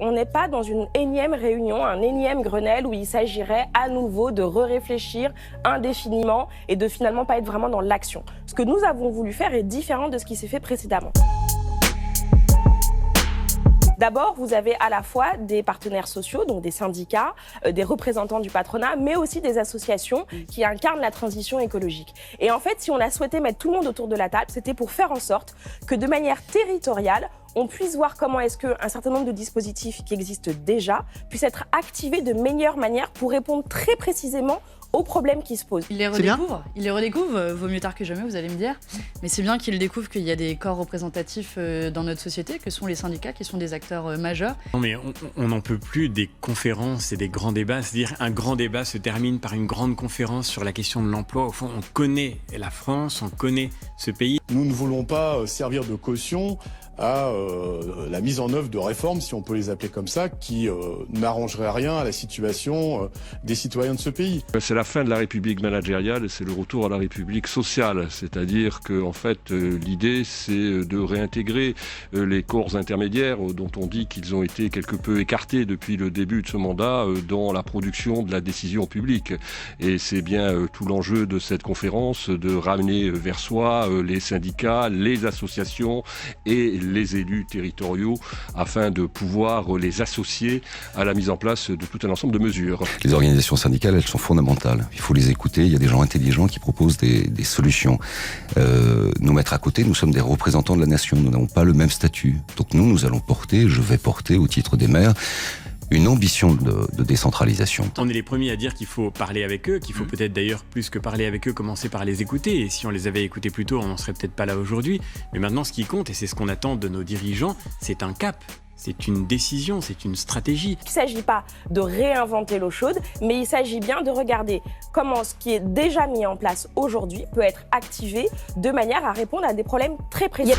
on n'est pas dans une énième réunion, un énième Grenelle où il s'agirait à nouveau de réfléchir indéfiniment et de finalement pas être vraiment dans l'action. Ce que nous avons voulu faire est différent de ce qui s'est fait précédemment. D'abord, vous avez à la fois des partenaires sociaux, donc des syndicats, des représentants du patronat, mais aussi des associations qui incarnent la transition écologique. Et en fait, si on a souhaité mettre tout le monde autour de la table, c'était pour faire en sorte que de manière territoriale, on puisse voir comment est-ce qu'un certain nombre de dispositifs qui existent déjà puissent être activés de meilleure manière pour répondre très précisément aux problèmes qui se posent. Il les redécouvre, vaut mieux tard que jamais, vous allez me dire. Mais c'est bien qu'il découvre qu'il y a des corps représentatifs dans notre société, que sont les syndicats, qui sont des acteurs majeurs. Non mais on n'en peut plus des conférences et des grands débats. C'est-à-dire un grand débat se termine par une grande conférence sur la question de l'emploi. Au fond, on connaît la France, on connaît ce pays. Nous ne voulons pas servir de caution à la mise en œuvre de réformes, si on peut les appeler comme ça, qui n'arrangeraient rien à la situation des citoyens de ce pays. C'est la fin de la République managériale et c'est le retour à la République sociale. C'est-à-dire que en fait, l'idée, c'est de réintégrer les corps intermédiaires dont on dit qu'ils ont été quelque peu écartés depuis le début de ce mandat dans la production de la décision publique. Et c'est bien tout l'enjeu de cette conférence, de ramener vers soi les syndicats, les associations et les élus territoriaux afin de pouvoir les associer à la mise en place de tout un ensemble de mesures. Les organisations syndicales, elles sont fondamentales. Il faut les écouter. Il y a des gens intelligents qui proposent des solutions. Nous mettre à côté, nous sommes des représentants de la nation. Nous n'avons pas le même statut. Donc nous allons porter, je vais porter au titre des maires, une ambition de décentralisation. On est les premiers à dire qu'il faut parler avec eux, qu'il faut peut-être d'ailleurs plus que parler avec eux, commencer par les écouter. Et si on les avait écoutés plus tôt, on n'en serait peut-être pas là aujourd'hui. Mais maintenant, ce qui compte, et c'est ce qu'on attend de nos dirigeants, c'est un cap. C'est une décision, c'est une stratégie. Il ne s'agit pas de réinventer l'eau chaude, mais il s'agit bien de regarder comment ce qui est déjà mis en place aujourd'hui peut être activé de manière à répondre à des problèmes très précis.